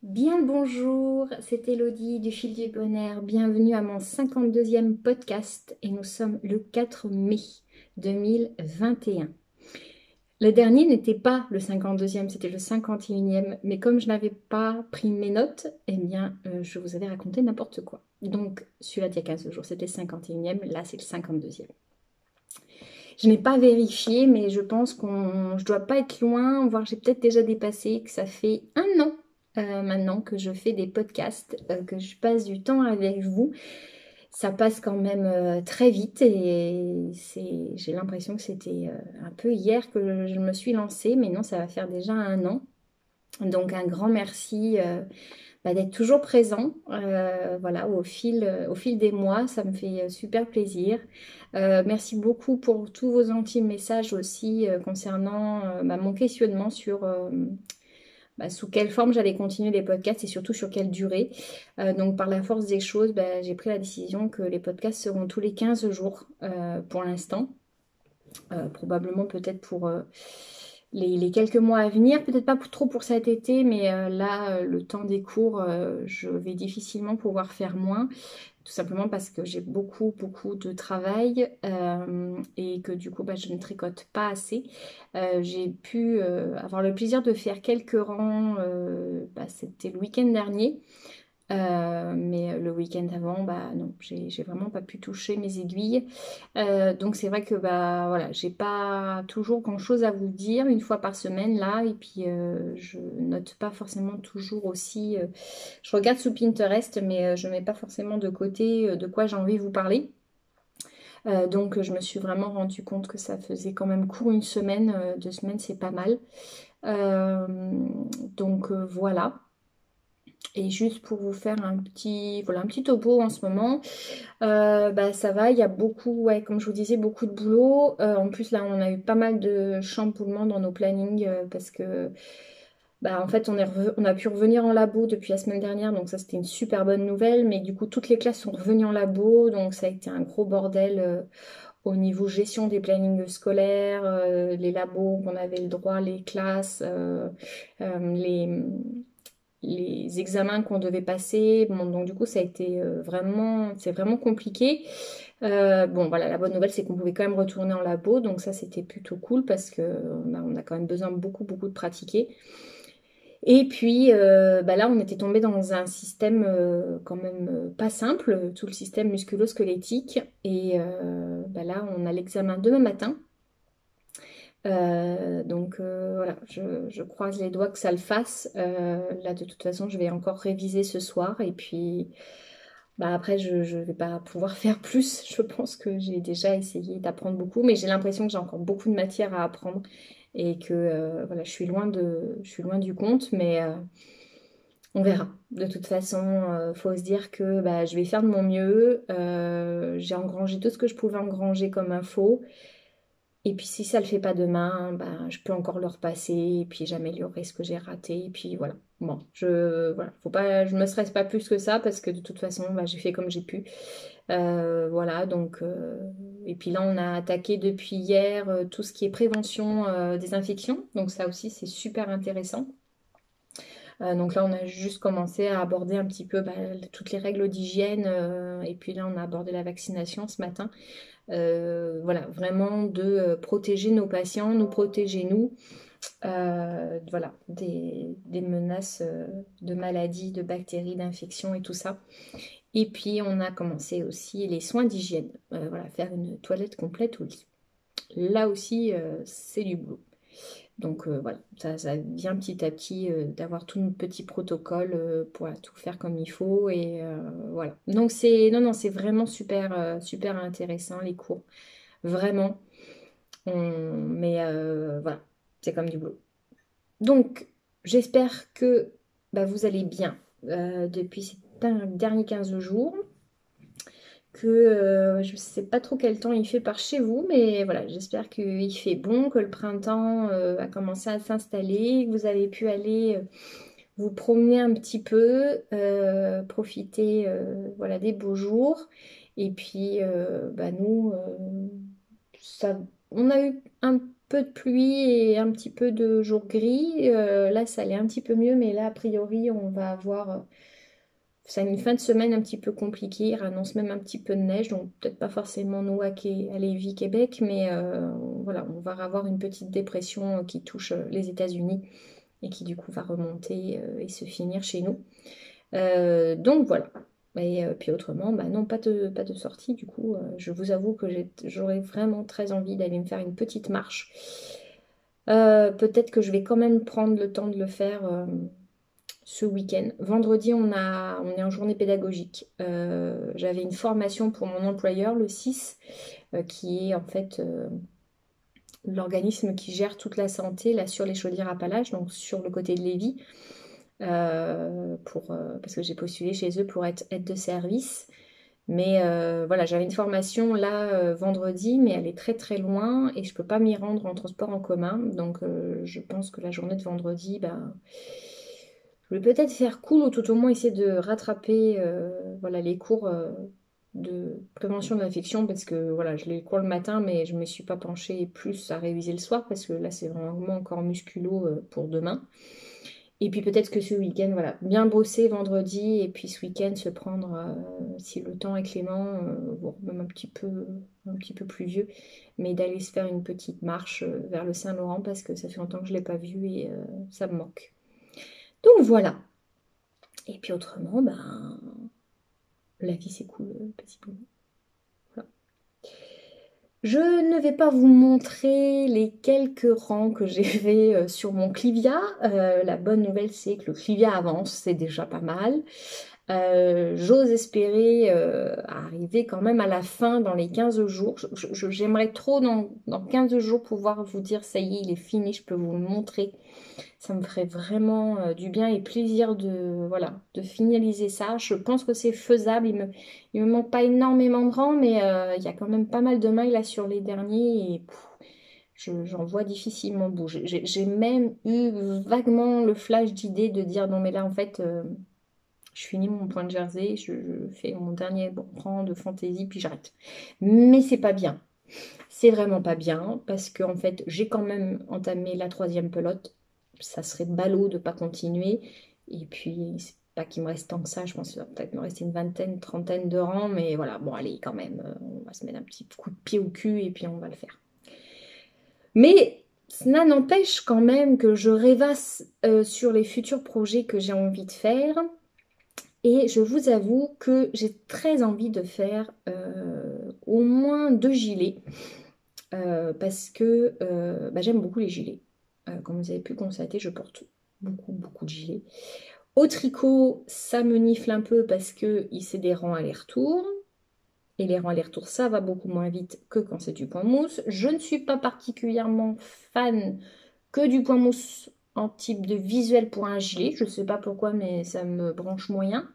Bien le bonjour, c'est Elodie du Fil du Bonheur. Bienvenue à mon 52e podcast et nous sommes le 4 mai 2021. Le dernier n'était pas le 52e, c'était le 51e, mais comme je n'avais pas pris mes notes, eh bien je vous avais raconté n'importe quoi. Donc celui-là d'il y a 15 jours, c'était le 51e, là c'est le 52e. Je n'ai pas vérifié, mais je pense je dois pas être loin, voire j'ai peut-être déjà dépassé, que ça fait un an maintenant que je fais des podcasts, que je passe du temps avec vous. Ça passe quand même très vite et j'ai l'impression que c'était un peu hier que je me suis lancée, mais non, ça va faire déjà un an. Donc un grand merci d'être toujours présent, voilà, au fil des mois, ça me fait super plaisir. Merci beaucoup pour tous vos gentils messages aussi concernant mon questionnement sur sous quelle forme j'allais continuer les podcasts et surtout sur quelle durée. Donc par la force des choses, j'ai pris la décision que les podcasts seront tous les 15 jours pour l'instant. Probablement peut-être pour les quelques mois à venir, peut-être pas trop pour cet été, mais là, le temps des cours, je vais difficilement pouvoir faire moins, tout simplement parce que j'ai beaucoup de travail et que du coup, je ne tricote pas assez. J'ai pu avoir le plaisir de faire quelques rangs, c'était le week-end dernier. Mais le week-end avant, non, j'ai vraiment pas pu toucher mes aiguilles. Donc c'est vrai que voilà, j'ai pas toujours grand-chose à vous dire une fois par semaine là, et puis je note pas forcément toujours aussi. Je regarde sous Pinterest, mais je mets pas forcément de côté de quoi j'ai envie de vous parler. Donc je me suis vraiment rendu compte que ça faisait quand même court une semaine, 2 semaines c'est pas mal. Euh, donc voilà. Et juste pour vous faire voilà, un petit topo en ce moment, ça va, il y a beaucoup, ouais, comme je vous disais, beaucoup de boulot. En plus, là, on a eu pas mal de chamboulements dans nos plannings parce que, en fait, on a pu revenir en labo depuis la semaine dernière, donc ça, c'était une super bonne nouvelle. Mais du coup, toutes les classes sont revenues en labo, donc ça a été un gros bordel au niveau gestion des plannings scolaires, les labos qu'on avait le droit, les classes, les examens qu'on devait passer. Bon, donc du coup, ça a été c'est vraiment compliqué. Bon, voilà, la bonne nouvelle, c'est qu'on pouvait quand même retourner en labo, donc ça, c'était plutôt cool parce que on a quand même besoin beaucoup de pratiquer. Et puis là, on était tombé dans un système quand même pas simple, tout le système musculo-squelettique. Et là, on a l'examen demain matin. Voilà, je croise les doigts que ça le fasse. Là, de toute façon, je vais encore réviser ce soir. Et puis, après, je ne vais pas pouvoir faire plus. Je pense que j'ai déjà essayé d'apprendre beaucoup, mais j'ai l'impression que j'ai encore beaucoup de matière à apprendre et que voilà, je suis loin du compte, mais on verra. De toute façon, faut se dire que je vais faire de mon mieux. J'ai engrangé tout ce que je pouvais engranger comme info. Et puis si ça le fait pas demain, je peux encore le repasser et puis j'améliorerai ce que j'ai raté. Et puis voilà. Bon, voilà, faut pas, je me stresse pas plus que ça parce que de toute façon, j'ai fait comme j'ai pu. Voilà, donc et puis là on a attaqué depuis hier tout ce qui est prévention des infections. Donc ça aussi c'est super intéressant. Donc là on a juste commencé à aborder un petit peu toutes les règles d'hygiène et puis là on a abordé la vaccination ce matin. Voilà, vraiment de protéger nos patients, nous protéger nous, voilà, des menaces de maladies, de bactéries, d'infections et tout ça. Et puis on a commencé aussi les soins d'hygiène, voilà, faire une toilette complète au lit. Là aussi, c'est du boulot. Donc voilà, ça vient petit à petit d'avoir tout notre petit protocole pour tout faire comme il faut et voilà. Donc non, c'est vraiment super super intéressant les cours. Vraiment. Mais voilà, c'est comme du boulot. Donc, j'espère que vous allez bien depuis ces derniers 15 jours. Que je ne sais pas trop quel temps il fait par chez vous, mais voilà, j'espère qu'il fait bon, que le printemps a commencé à s'installer, que vous avez pu aller vous promener un petit peu, profiter voilà, des beaux jours. Et puis, nous, ça, on a eu un peu de pluie et un petit peu de jours gris. Là, ça allait un petit peu mieux, mais là, a priori, on va avoir... c'est une fin de semaine un petit peu compliquée. Il annonce même un petit peu de neige, donc peut-être pas forcément nous à Lévis, Québec, mais voilà, on va avoir une petite dépression qui touche les États-Unis et qui du coup va remonter et se finir chez nous. Donc voilà. Et puis autrement, bah non, pas de sortie. Du coup, je vous avoue que j'aurais vraiment très envie d'aller me faire une petite marche. Peut-être que je vais quand même prendre le temps de le faire ce week-end. Vendredi, on est en journée pédagogique. J'avais une formation pour mon employeur le 6, qui est en fait l'organisme qui gère toute la santé là sur les Chaudières-Appalaches, donc sur le côté de Lévis. Parce que j'ai postulé chez eux pour être aide de service. Mais voilà, j'avais une formation là vendredi, mais elle est très très loin et je peux pas m'y rendre en transport en commun. Donc je pense que la journée de vendredi, ben, je vais peut-être faire cool ou tout au moins essayer de rattraper voilà, les cours de prévention de l'infection parce que voilà, je les cours le matin, mais je ne me suis pas penchée plus à réviser le soir parce que là c'est vraiment encore musculo pour demain. Et puis peut-être que ce week-end, voilà, bien bosser vendredi et puis ce week-end se prendre, si le temps est clément, bon, même un petit peu pluvieux, mais d'aller se faire une petite marche vers le Saint-Laurent parce que ça fait longtemps que je ne l'ai pas vu et ça me manque. Donc voilà. Et puis autrement, ben, la vie c'est cool, petit bonhomme. Voilà. Je ne vais pas vous montrer les quelques rangs que j'ai fait sur mon Clivia. La bonne nouvelle, c'est que le Clivia avance, c'est déjà pas mal. J'ose espérer arriver quand même à la fin dans les 15 jours. J'aimerais trop dans 15 jours pouvoir vous dire ça y est, il est fini, je peux vous le montrer. Ça me ferait vraiment du bien et plaisir voilà, de finaliser ça. Je pense que c'est faisable. Il me manque pas énormément de rangs, mais il y a quand même pas mal de mailles là sur les derniers et j'en vois difficilement bouger. J'ai même eu vaguement le flash d'idée de dire non mais là en fait je finis mon point de jersey, je fais mon dernier rang de fantaisie puis j'arrête. Mais c'est pas bien. C'est vraiment pas bien parce que en fait j'ai quand même entamé la 3e pelote. Ça serait ballot de pas continuer. Et puis c'est pas qu'il me reste tant que ça. Je pense qu'il va peut-être me rester une vingtaine, trentaine de rangs. Mais voilà, bon allez quand même, on va se mettre un petit coup de pied au cul et puis on va le faire. Mais cela n'empêche quand même que je rêvasse sur les futurs projets que j'ai envie de faire. Et je vous avoue que j'ai très envie de faire au moins 2 gilets. Parce que bah, j'aime beaucoup les gilets. Comme vous avez pu constater, je porte beaucoup de gilets. Au tricot, ça me nifle un peu parce que c'est des rangs aller-retour. Et les rangs aller-retour, ça va beaucoup moins vite que quand c'est du point mousse. Je ne suis pas particulièrement fan que du point mousse en type de visuel pour un gilet. Je ne sais pas pourquoi, mais ça me branche moyen.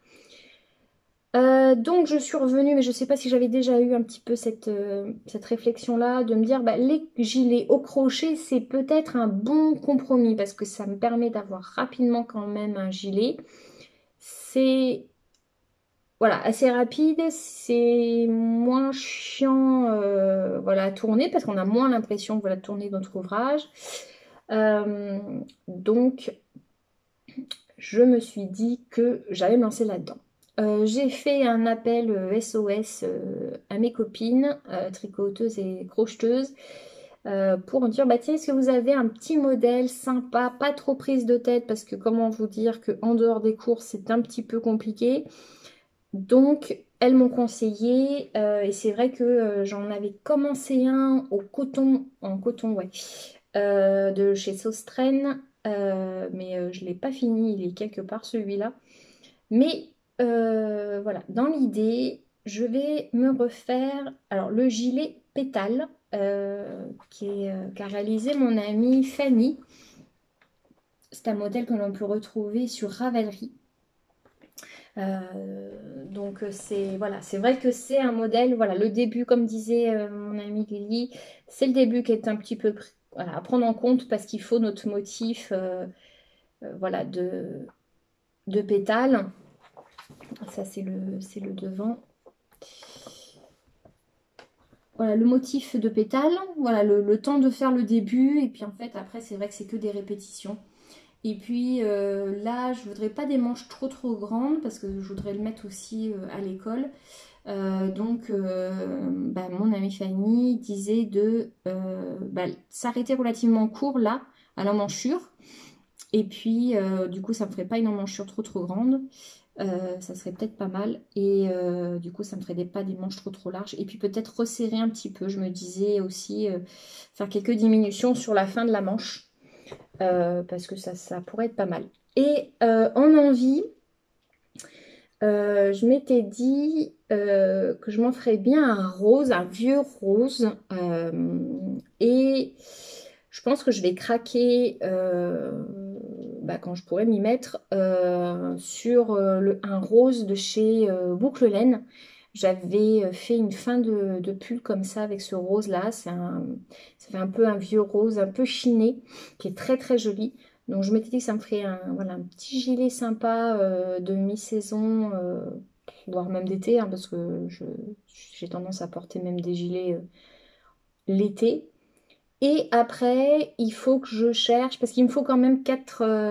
Donc je suis revenue, mais je ne sais pas si j'avais déjà eu un petit peu cette réflexion-là, de me dire bah, les gilets au crochet, c'est peut-être un bon compromis parce que ça me permet d'avoir rapidement quand même un gilet. C'est voilà, assez rapide, c'est moins chiant voilà, à tourner parce qu'on a moins l'impression voilà, de tourner notre ouvrage. Donc je me suis dit que j'allais me lancer là-dedans. J'ai fait un appel SOS à mes copines, tricoteuses et crocheteuses, pour me dire, bah tiens, est-ce que vous avez un petit modèle sympa, pas trop prise de tête, parce que comment vous dire qu'en dehors des cours, c'est un petit peu compliqué. Donc, elles m'ont conseillé, et c'est vrai que j'en avais commencé un en coton, ouais, de chez Sostren, mais je ne l'ai pas fini, il est quelque part celui-là. Mais voilà, dans l'idée, je vais me refaire alors le gilet pétale qu'a réalisé mon amie Fanny. C'est un modèle que l'on peut retrouver sur Ravelry. Donc c'est voilà, c'est vrai que c'est un modèle, voilà, le début, comme disait mon amie Lily, c'est le début qui est un petit peu voilà, à prendre en compte parce qu'il faut notre motif voilà, de pétale. Ça c'est le devant. voilà, le motif de pétale, voilà, le temps de faire le début, et puis en fait après c'est vrai que c'est que des répétitions. Et puis là je voudrais pas des manches trop grandes parce que je voudrais le mettre aussi à l'école. Donc mon amie Fanny disait de s'arrêter relativement court là à l'emmanchure. Et puis du coup ça me ferait pas une emmanchure trop grande. Ça serait peut-être pas mal. Et du coup, ça me ferait pas des manches trop larges. Et puis peut-être resserrer un petit peu. Je me disais aussi faire quelques diminutions sur la fin de la manche. Parce que ça pourrait être pas mal. Et en envie, je m'étais dit que je m'en ferais bien un rose, un vieux rose. Et je pense que je vais craquer quand je pourrais m'y mettre sur un rose de chez Boucle Laine. J'avais fait une fin de pull comme ça avec ce rose là. Ça fait un peu un vieux rose, un peu chiné, qui est très joli. Donc je m'étais dit que ça me ferait un petit gilet sympa de mi-saison, voire même d'été, hein, parce que j'ai tendance à porter même des gilets l'été. Et après, il faut que je cherche, parce qu'il me faut quand même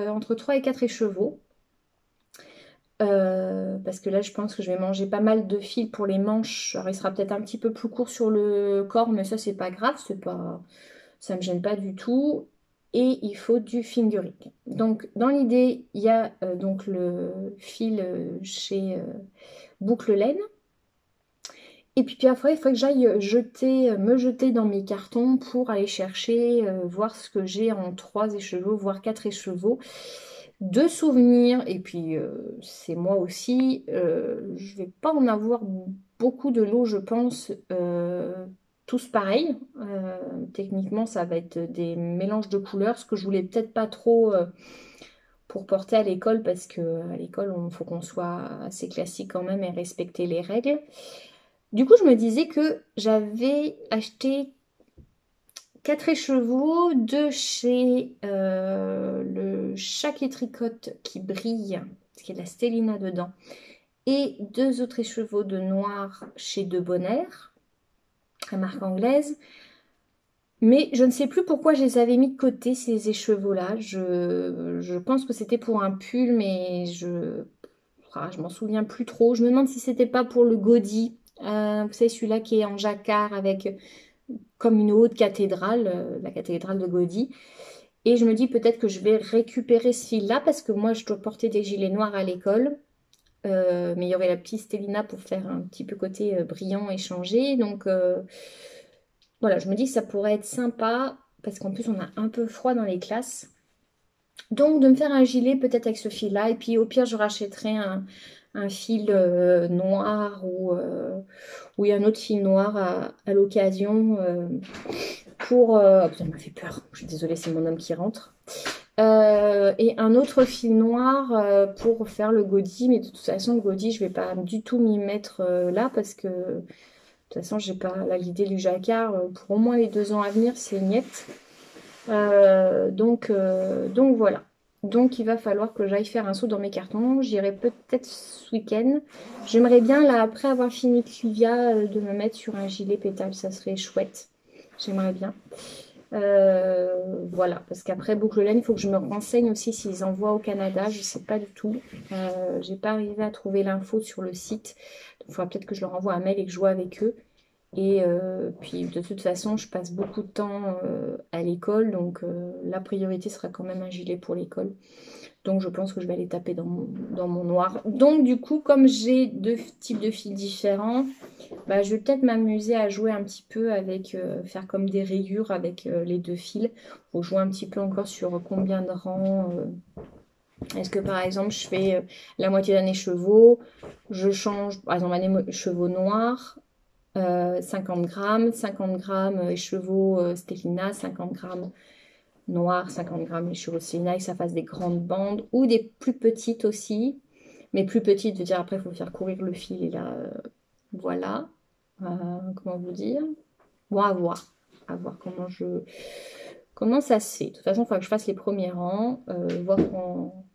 entre 3 et 4 écheveaux. Parce que là, je pense que je vais manger pas mal de fil pour les manches. Alors, il sera peut-être un petit peu plus court sur le corps, mais ça, c'est pas grave, ça me gêne pas du tout. Et il faut du fingering. Donc, dans l'idée, il y a donc le fil chez Boucle Laine. Et puis après, il faut que j'aille me jeter dans mes cartons pour aller chercher, voir ce que j'ai en 3 écheveaux, voire 4 écheveaux, de souvenirs. Et puis, c'est moi aussi, je vais pas en avoir beaucoup de lots, je pense, tous pareils. Techniquement, ça va être des mélanges de couleurs, ce que je voulais peut-être pas trop pour porter à l'école, parce que à l'école, il faut qu'on soit assez classique quand même et respecter les règles. Du coup, je me disais que j'avais acheté 4 écheveaux de chez le Chat qui tricote qui brille, parce qu'il y a de la stélina dedans, et 2 autres écheveaux de noir chez De Bonheur, la marque anglaise. Mais je ne sais plus pourquoi je les avais mis de côté, ces écheveaux-là. Je pense que c'était pour un pull, mais je m'en souviens plus trop. Je me demande si c'était pas pour le Godi. Vous savez, celui-là qui est en jacquard avec comme une haute cathédrale, la cathédrale de Godi. Et je me dis peut-être que je vais récupérer ce fil-là parce que moi, je dois porter des gilets noirs à l'école. Mais il y aurait la petite Stélina pour faire un petit peu côté brillant et changer. Donc voilà, je me dis que ça pourrait être sympa parce qu'en plus, on a un peu froid dans les classes. Donc de me faire un gilet peut-être avec ce fil-là. Et puis au pire, je rachèterai un fil noir ou il y a un autre fil noir à l'occasion oh, putain, ça m'a fait peur. Je suis désolée, c'est mon homme qui rentre. Et un autre fil noir pour faire le Godi. Mais de toute façon, le Godi, je vais pas du tout m'y mettre là parce que de toute façon, j'ai pas l'idée du jacquard pour au moins les 2 ans à venir, c'est niette. Donc voilà. Donc il va falloir que j'aille faire un saut dans mes cartons. J'irai peut-être ce week-end. J'aimerais bien, là, après avoir fini Clivia, de me mettre sur un gilet pétale. Ça serait chouette. J'aimerais bien. Voilà, parce qu'après Boucle Laine, il faut que je me renseigne aussi s'ils envoient au Canada. Je ne sais pas du tout. J'ai pas arrivé à trouver l'info sur le site. Donc il faudra peut-être que je leur envoie un mail et que je vois avec eux. Et puis de toute façon, je passe beaucoup de temps à l'école, donc la priorité sera quand même un gilet pour l'école. Donc je pense que je vais aller taper dans mon noir. Donc du coup, comme j'ai 2 types de fils différents, je vais peut-être m'amuser à jouer un petit peu avec, faire comme des rayures avec les 2 fils. Pour jouer un petit peu encore sur combien de rangs. Est-ce que par exemple, je fais la moitié d'un écheveau, je change par exemple un écheveau noir. 50 grammes, 50 grammes écheveau Stélina, 50 grammes noir, 50 grammes écheveau Stélina, et que ça fasse des grandes bandes ou des plus petites aussi. Mais plus petites, veut dire après, il faut faire courir le fil et là, voilà. Comment vous dire? Bon, à voir. À voir comment ça se fait. De toute façon, il faudra que je fasse les premiers rangs, voir comment.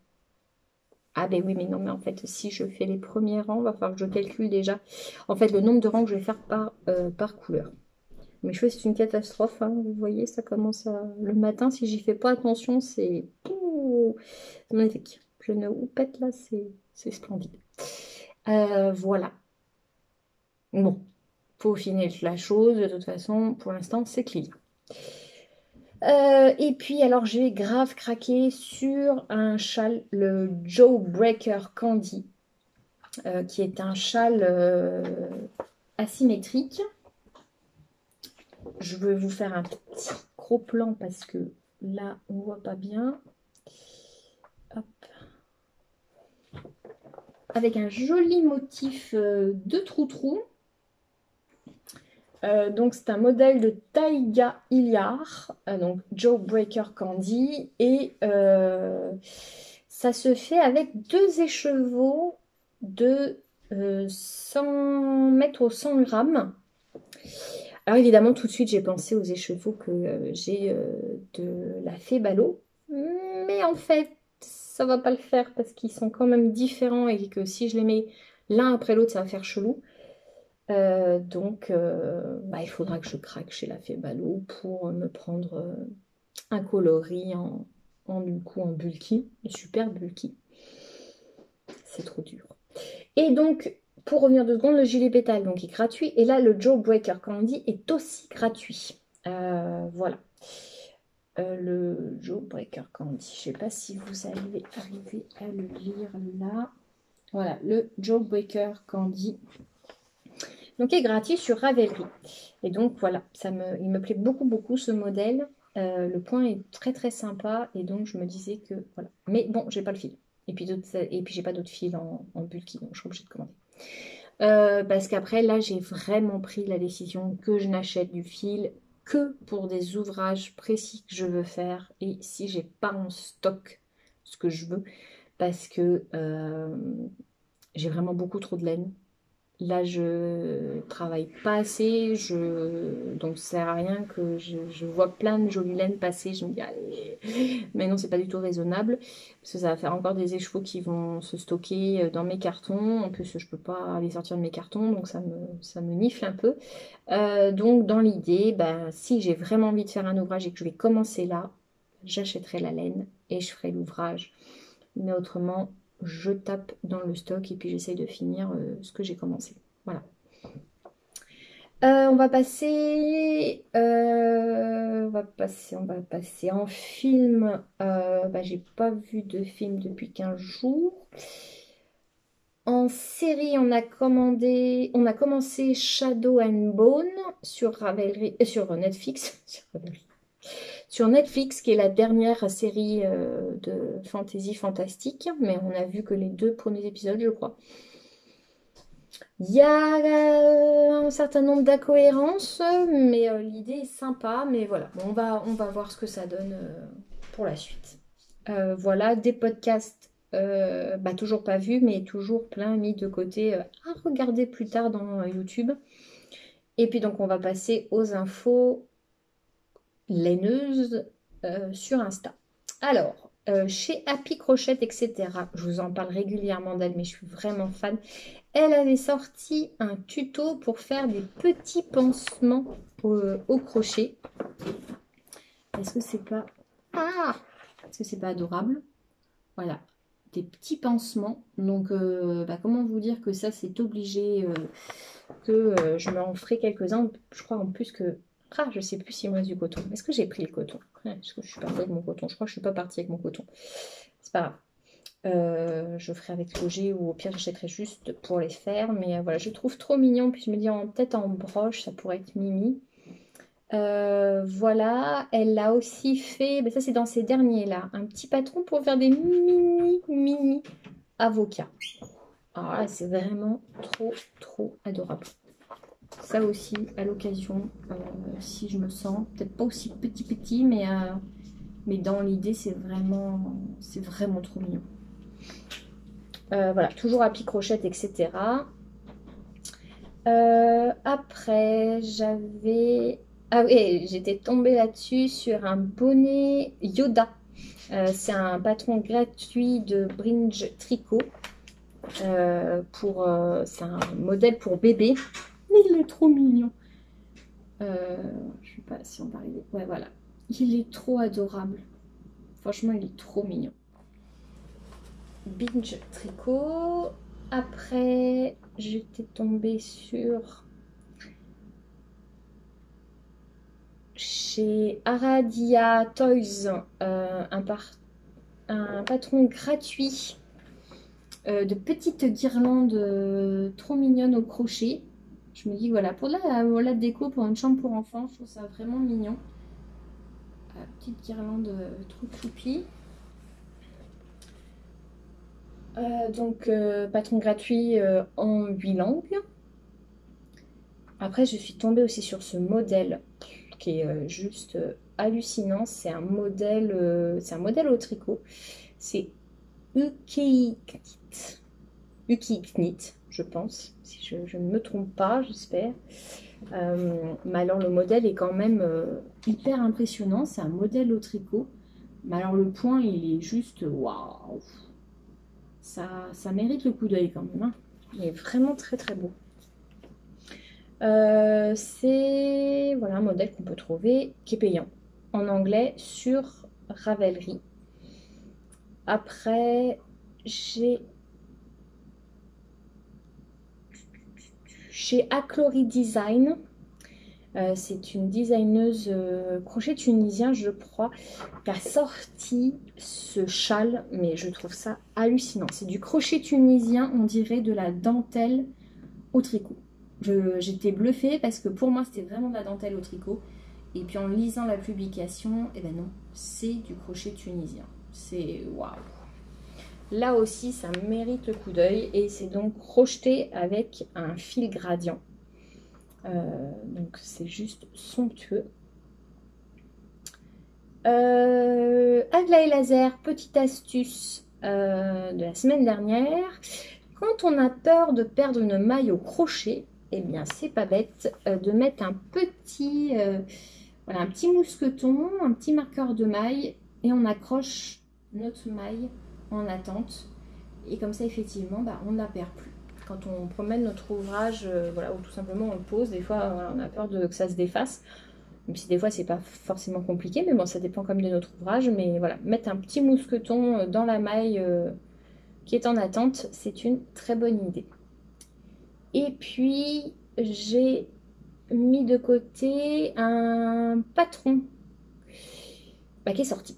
Ah ben oui, mais non, mais en fait, si je fais les premiers rangs, il va falloir que je calcule déjà, en fait, le nombre de rangs que je vais faire par couleur. Mes cheveux, c'est une catastrophe, hein. Vous voyez, ça commence le matin. Si j'y fais pas attention, c'est magnifique. Je ne houppette là, c'est splendide. Voilà. Bon, faut finir la chose. De toute façon, pour l'instant, c'est clean. Et puis, alors, j'ai grave craqué sur un châle, le Jawbreaker Candy, qui est un châle asymétrique. Je vais vous faire un petit gros plan parce que là, on ne voit pas bien. Hop. Avec un joli motif de trou-trou. Donc, c'est un modèle de Taiga Iliar, donc Jawbreaker Candy. Et ça se fait avec 2 écheveaux de 100 mètres au 100 grammes. Alors évidemment, tout de suite, j'ai pensé aux écheveaux que j'ai de la Fée Balo. Mais en fait, ça va pas le faire parce qu'ils sont quand même différents et que si je les mets l'un après l'autre, ça va faire chelou. Donc, il faudra que je craque chez la Fée Balo pour me prendre un coloris du coup, en bulky, super bulky. C'est trop dur. Et donc, pour revenir 2 secondes, le gilet pétale donc, est gratuit. Et là, le Jawbreaker Candy est aussi gratuit. Voilà. Le Jawbreaker Candy. Je ne sais pas si vous allez arriver à le lire là. Voilà, le Jawbreaker Candy. Donc, est gratuit sur Ravelry. Et donc, voilà, il me plaît beaucoup, beaucoup ce modèle. Le point est très, très sympa. Et donc, je me disais que, voilà. Mais bon, j'ai pas le fil. Et puis, j'ai pas d'autres fils en bulky. Donc, je suis obligée de commander. Parce qu'après, là, j'ai vraiment pris la décision que je n'achète du fil que pour des ouvrages précis que je veux faire. Et si j'ai pas en stock ce que je veux, parce que j'ai vraiment beaucoup trop de laine. Là, je travaille pas assez, donc ça sert à rien que je vois plein de jolies laines passer. Je me dis, allez, mais non, c'est pas du tout raisonnable, parce que ça va faire encore des écheveaux qui vont se stocker dans mes cartons. En plus, je peux pas les sortir de mes cartons, donc ça me nifle un peu. Donc, dans l'idée, si j'ai vraiment envie de faire un ouvrage et que je vais commencer là, j'achèterai la laine et je ferai l'ouvrage. Mais autrement, je tape dans le stock et puis j'essaye de finir ce que j'ai commencé. Voilà. On va passer en film. J'ai pas vu de film depuis 15 jours. En série, on a commencé Shadow and Bone sur Ravelry, sur Netflix. Sur Netflix, qui est la dernière série de fantasy fantastique, mais on a vu que les 2 premiers épisodes, je crois. Il y a un certain nombre d'incohérences, mais l'idée est sympa. Mais voilà, on va voir ce que ça donne pour la suite. Voilà, des podcasts, toujours pas vus, mais toujours plein mis de côté à regarder plus tard dans YouTube. Et puis donc, on va passer aux infos laineuses sur Insta. Alors, chez Happy Crochet, etc., je vous en parle régulièrement d'elle, mais je suis vraiment fan. Elle avait sorti un tuto pour faire des petits pansements au crochet. Est-ce que c'est pas... Est-ce que c'est pas adorable? Voilà, des petits pansements. Donc, comment vous dire que ça, c'est obligé que je m'en ferai quelques-uns. Je crois en plus que... je sais plus s'il me reste du coton. Est-ce que j'ai pris le coton? Est-ce que je suis partie avec mon coton? Je crois que je suis pas partie avec mon coton. C'est pas grave. Je ferai avec Roger ou au pire j'achèterai juste pour les faire, mais voilà, je trouve trop mignon, puis je me dis peut-être en broche ça pourrait être Mimi. Voilà, elle a aussi fait, ça c'est dans ces derniers là, un petit patron pour faire des mini avocats. Alors là c'est vraiment trop adorable. Ça aussi à l'occasion, si je me sens peut-être pas aussi petit, mais dans l'idée c'est vraiment trop mignon. Voilà, toujours à picrochette, etc. Après, j'avais... Ah oui, j'étais tombée là-dessus sur un bonnet Yoda. C'est un patron gratuit de Bringe Tricot. C'est un modèle pour bébé. Mais il est trop mignon. Je sais pas si on va arriver. Ouais, voilà. Il est trop adorable. Franchement, il est trop mignon. Binge tricot. Après, j'étais tombée sur chez Aradia Toys un patron gratuit de petites guirlandes trop mignonnes au crochet. Je me dis voilà, pour la déco, pour une chambre pour enfants, je trouve ça vraiment mignon. Petite guirlande trop choupi. Donc patron gratuit en 8 langues. Après je suis tombée aussi sur ce modèle qui est juste hallucinant. C'est un modèle au tricot. C'est Ukiknit, je pense, si je ne me trompe pas, j'espère. Mais alors le modèle est quand même hyper impressionnant. C'est un modèle au tricot. Mais alors le point, il est juste waouh. Ça mérite le coup d'œil quand même. Hein. Il est vraiment très très beau. C'est voilà, un modèle qu'on peut trouver qui est payant en anglais sur Ravelry. Après, j'ai chez Aclory Design. C'est une designeuse crochet tunisien, je crois, qui a sorti ce châle, mais je trouve ça hallucinant. C'est du crochet tunisien, on dirait de la dentelle au tricot. J'étais bluffée parce que pour moi, c'était vraiment de la dentelle au tricot. Et puis en lisant la publication, eh ben non, c'est du crochet tunisien. C'est waouh! Là aussi, ça mérite le coup d'œil et c'est donc crocheté avec un fil gradient. Donc c'est juste somptueux. Aglaé laser, petite astuce de la semaine dernière. Quand on a peur de perdre une maille au crochet, eh bien c'est pas bête de mettre un petit mousqueton, un petit marqueur de maille et on accroche notre maille en attente. Et comme ça effectivement on ne la perd plus. Quand on promène notre ouvrage, voilà, ou tout simplement on le pose, des fois voilà, on a peur que ça se défasse. Même si des fois c'est pas forcément compliqué, mais bon ça dépend quand même de notre ouvrage. Mais voilà, mettre un petit mousqueton dans la maille qui est en attente, c'est une très bonne idée. Et puis j'ai mis de côté un patron qui est sorti.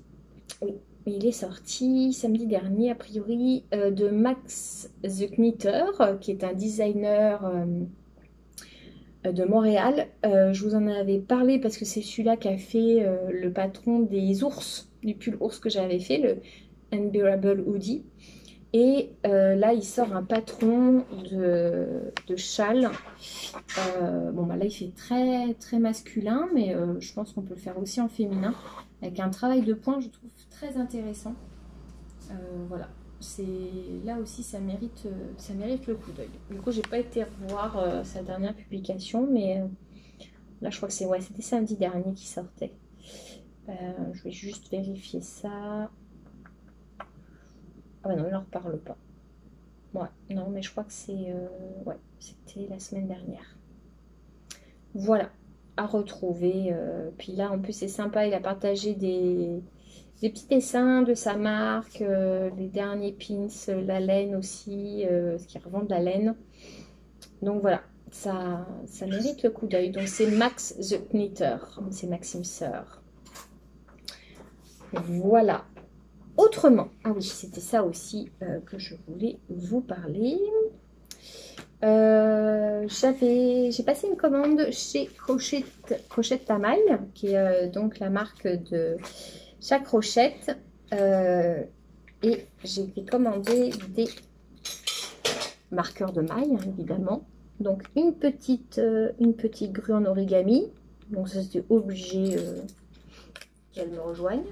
Oui. Il est sorti samedi dernier, a priori, de Max the Knitter, qui est un designer de Montréal. Je vous en avais parlé parce que c'est celui-là qui a fait le patron des ours, du pull ours que j'avais fait, le Unbearable Hoodie. Et là, il sort un patron de châle. Là, il fait très, très masculin, mais je pense qu'on peut le faire aussi en féminin. Avec un travail de point, je trouve très intéressant. Voilà, là aussi, ça mérite le coup d'œil. Du coup, j'ai pas été revoir sa dernière publication, mais là, je crois que c'était samedi dernier qui sortait. Je vais juste vérifier ça. Ah bah non, il n'en reparle pas. Ouais, non, mais je crois que c'était la semaine dernière. Voilà, à retrouver. Puis là, en plus, c'est sympa, il a partagé des petits dessins de sa marque, les derniers pins, la laine aussi, ce qui revend de la laine. Donc voilà, ça mérite le coup d'œil. Donc c'est Max the Knitter, c'est Maxime Sœur. Voilà. Autrement, ah oui, c'était ça aussi que je voulais vous parler. J'ai passé une commande chez Crochette Tamaille, qui est donc la marque de chaque Crochette. Et j'ai commandé des marqueurs de maille, hein, évidemment. Donc une petite grue en origami. Donc ça c'était obligé qu'elle me rejoigne.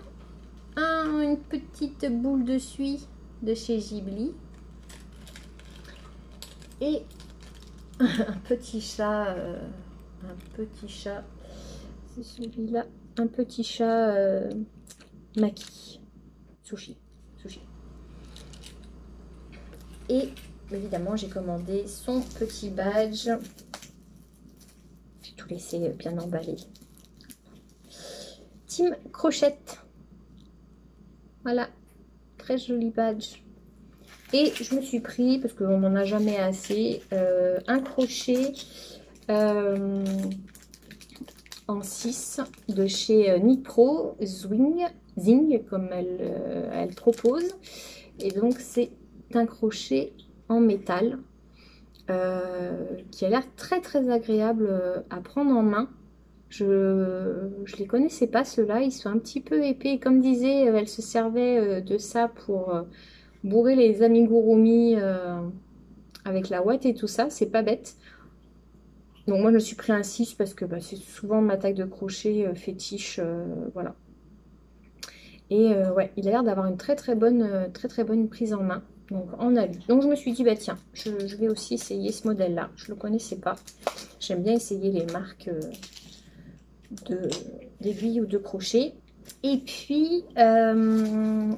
Une petite boule de suie de chez Ghibli. Et un petit chat, c'est celui-là, un petit chat Maki, sushi. Et évidemment, j'ai commandé son petit badge. J'ai tout vous laisser bien emballé. Team Crochette. Voilà, très joli badge. Et je me suis pris, parce qu'on n'en a jamais assez, un crochet en 6 de chez Nipro Zing, comme elle propose. Et donc c'est un crochet en métal qui a l'air très très agréable à prendre en main. Je les connaissais pas ceux-là, ils sont un petit peu épais. Comme disait, elle se servait de ça pour bourrer les amigurumi avec la ouate et tout ça, c'est pas bête. Donc moi je me suis pris un 6 parce que c'est souvent ma taille de crochet fétiche, voilà. Et ouais, il a l'air d'avoir une très très bonne prise en main, donc en alu. Donc je me suis dit, bah tiens, je vais aussi essayer ce modèle-là, je le connaissais pas. J'aime bien essayer les marques d'aiguilles ou de crochet. Et puis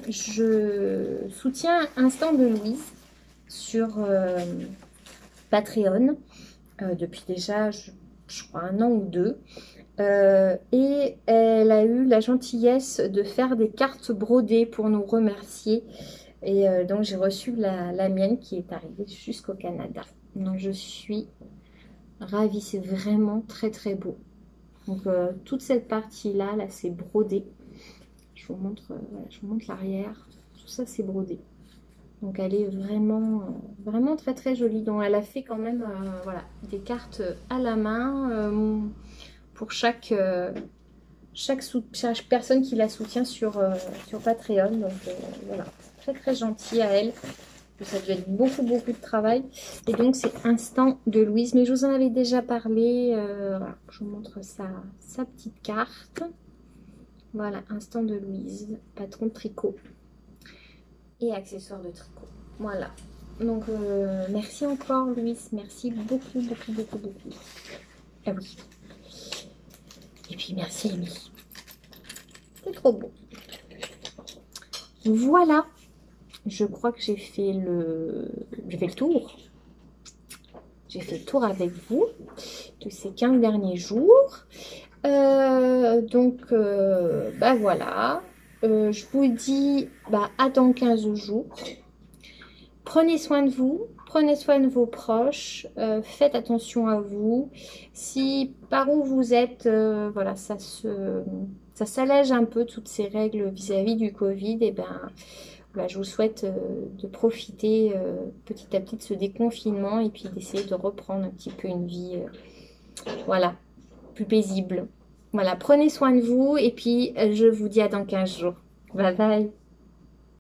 je soutiens Instant de Louise sur Patreon depuis déjà je crois 1 an ou 2 et elle a eu la gentillesse de faire des cartes brodées pour nous remercier, et donc j'ai reçu la mienne qui est arrivée jusqu'au Canada. Donc je suis ravie, c'est vraiment très très beau. Donc toute cette partie là c'est brodé. Je vous montre, voilà, je vous montre l'arrière. Tout ça c'est brodé. Donc elle est vraiment très très jolie. Donc elle a fait quand même voilà, des cartes à la main pour chaque personne qui la soutient sur Patreon. Donc voilà, très très gentil à elle. Ça a dû être beaucoup de travail. Et donc c'est Instant de Louise. Mais je vous en avais déjà parlé. Voilà, je vous montre sa petite carte. Voilà, Instant de Louise, patron de tricot et accessoires de tricot. Voilà. Donc merci encore Louise. Merci beaucoup. Ah oui. Et puis merci Amy. C'est trop beau. Voilà. Je crois que j'ai fait le tour. J'ai fait le tour avec vous de ces 15 derniers jours. Donc, voilà. Je vous dis à dans 15 jours. Prenez soin de vous, prenez soin de vos proches, faites attention à vous. Si par où vous êtes, voilà, ça s'allège un peu toutes ces règles vis-à-vis du Covid, et voilà, je vous souhaite de profiter petit à petit de ce déconfinement et puis d'essayer de reprendre un petit peu une vie, voilà, plus paisible. Voilà, prenez soin de vous et puis je vous dis à dans 15 jours. Bye bye.